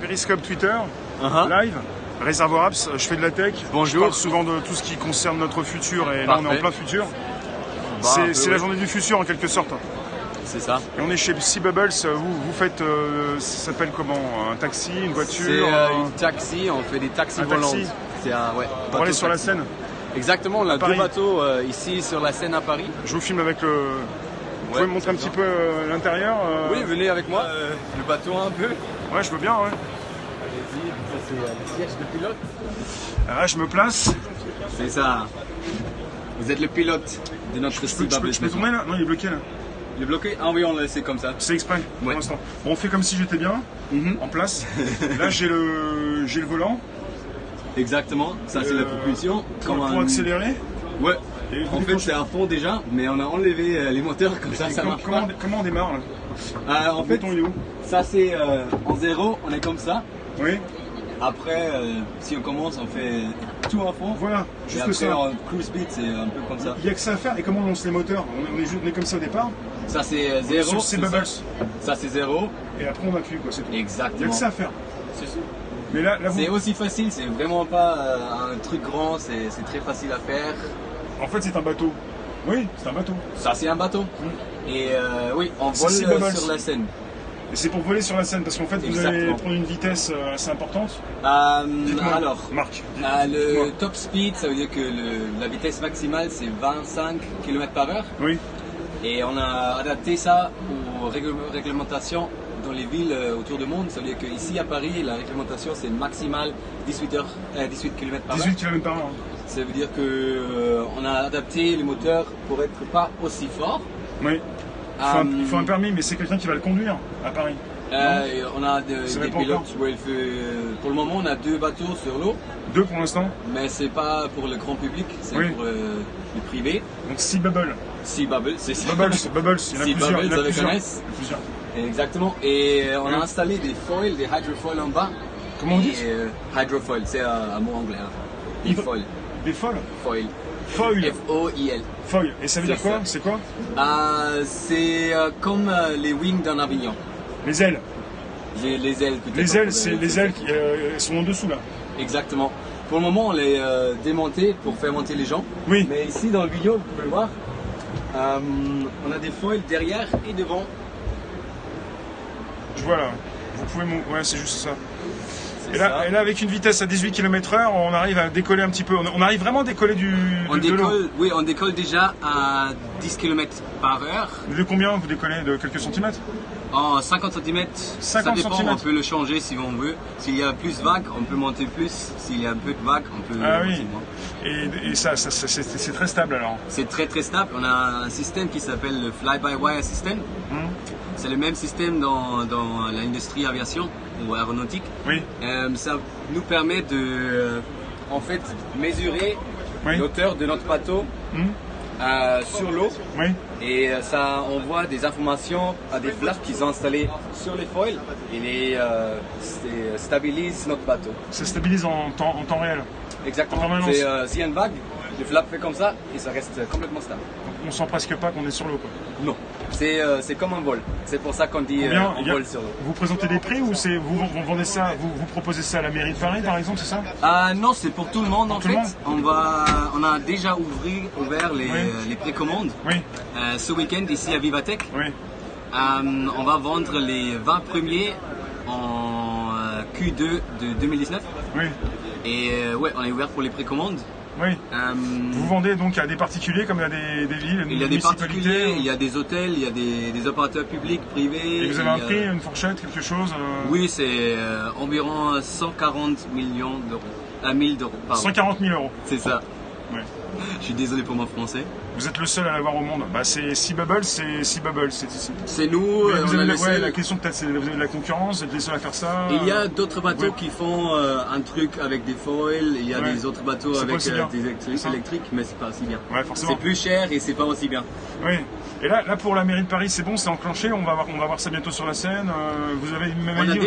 Periscope Twitter, live, Réservoir Apps, je fais de la tech. Bonjour. Je parle souvent de tout ce qui concerne notre futur et là on est en plein futur. C'est la journée du futur en quelque sorte. C'est ça. Et on est chez Sea Bubbles, vous faites, ça s'appelle comment? Un taxi, une voiture? C'est une taxi, on fait des taxis volants. C'est pour aller sur la Seine? Exactement, on a deux bateaux ici sur la Seine à Paris. Je vous filme avec le... Vous pouvez me montrer un petit peu l'intérieur? Oui, venez avec moi, le bateau un peu. Ouais, je veux bien, ouais. Allez-y, ça c'est le siège de pilote. Ah, je me place. C'est ça. Vous êtes le pilote de notre Sea Bubbles. Je peux tourner là? Non, il est bloqué là. Il est bloqué? Ah oui, on l'a laissé comme ça. C'est exprès pour l'instant. Bon, on fait comme si j'étais bien, en place. Là, j'ai le volant. Exactement, ça c'est la propulsion. Pour accélérer? Ouais. En fait, c'est à fond déjà, mais on a enlevé les moteurs comme ça, ça marche pas. Comment on démarre là? En fait, il est où? Ça c'est en zéro, on est comme ça. Oui. Après, si on commence, on fait tout à fond. Voilà, juste et après, ça. En cruise speed, c'est un peu comme ça. Il n'y a que ça à faire. Et comment on lance les moteurs? On est comme ça au départ? Ça c'est zéro. Sur ces bubbles. Ça c'est zéro. Et après on appuie, quoi, c'est tout. Exactement. Il n'y a que ça à faire. C'est ça. Mais là c'est aussi facile, c'est vraiment pas un truc grand, c'est très facile à faire. En fait, c'est un bateau. Oui, c'est un bateau. Ça, c'est un bateau. Et oui, on vole sur la Seine. Et c'est pour voler sur la Seine, parce qu'en fait, vous allez prendre une vitesse assez importante. Alors, Marc. Le top speed, ça veut dire que la vitesse maximale, c'est 25 km/h. Oui. Et on a adapté ça aux réglementations dans les villes autour du monde. Ça veut dire qu'ici à Paris, la réglementation, c'est maximal 18 km/h. 18 km/h. Ça veut dire qu'on a adapté les moteurs pour être pas aussi fort. Oui. Il faut un permis, mais c'est quelqu'un qui va le conduire à Paris. On a des pilotes. Pour le moment, on a 2 bateaux sur l'eau. 2 pour l'instant. Mais c'est pas pour le grand public, c'est pour le privé. Donc Sea Bubble. Sea Bubble, c'est ça. Bubbles, il y en a plusieurs. Bubbles avec un S. Exactement. Et on a installé des foils, des hydrofoils en bas. Comment on dit? Hydrofoil, c'est un mot anglais. Des foils. Des foils? Foil. Foil. F-O-I-L. Foil. Et ça veut dire quoi? C'est quoi? C'est comme les wings d'un avion. Les ailes. Les ailes peut-être. Les ailes, c'est les ailes qui sont en dessous là. Exactement. Pour le moment, on les démontait pour faire monter les gens. Oui. Mais ici dans le vidéo, vous pouvez le voir, on a des foils derrière et devant. Je vois là. Vous pouvez ouais, c'est juste ça. Et là, avec une vitesse à 18 km/h, on arrive à décoller un petit peu. On arrive vraiment à décoller de l'eau. Oui, on décolle déjà à 10 km/h. De combien vous décollez? De quelques centimètres? En 50 cm. 50 ça dépend, cm. on peut le changer si on veut. S'il y a plus de vagues, on peut monter plus. S'il y a un peu de vagues, on peut monter moins. Et ça c'est très stable alors? C'est très très stable. On a un système qui s'appelle le Fly-by-Wire System. C'est le même système dans l'industrie aviation ou aéronautique. Oui. Ça nous permet de en fait mesurer l'auteur de notre bateau sur l'eau. Oui. Et ça envoie des informations à des flaps qui sont installés sur les foils et stabilise notre bateau. Ça stabilise en temps réel? Exactement. S'il y a une vague, le flap fait comme ça et ça reste complètement stable. On sent presque pas qu'on est sur l'eau, quoi? Non. C'est comme un vol. C'est pour ça qu'on dit on vole sur l'eau. Vous présentez des prix ou vous vendez ça, vous proposez ça à la mairie de Paris par exemple, c'est ça? Non, c'est pour tout le monde en fait. On a déjà ouvert les précommandes. Oui. Ce week-end ici à Vivatech. Oui. On va vendre les 20 premiers en Q2 de 2019. Oui. Et on est ouvert pour les précommandes. Oui. Vous vendez donc à des particuliers comme à des villes, il y a des particuliers, il y a des hôtels, il y a des opérateurs publics, privés. Et vous avez un prix, une fourchette, quelque chose? Oui, c'est environ 140 millions d'euros. 1000 d'euros. 140 000 euros. C'est ça. Oui. Je suis désolé pour mon français. Vous êtes le seul à l'avoir au monde. Bah, c'est Sea Bubble, c'est Sea Bubble. C'est nous. La question peut-être, c'est vous avez de la concurrence, vous êtes les seuls à faire ça. Il y a d'autres bateaux qui font un truc avec des foils. Il y a des autres bateaux avec des électriques, mais c'est pas aussi bien. Ouais, forcément. C'est plus cher et c'est pas aussi bien. Oui. Et là pour la mairie de Paris, c'est bon, c'est enclenché. On va voir ça bientôt sur la Seine. Vous avez une même idée?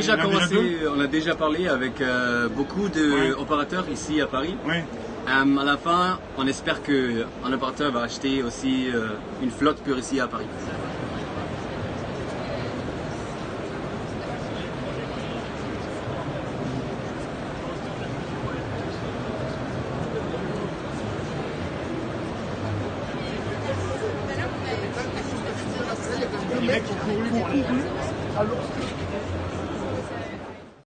On a déjà parlé avec beaucoup d'opérateurs ici à Paris. Oui. À la fin, on espère qu'un opérateur va acheter aussi une flotte pure ici à Paris. mecs qui ont couru pour les...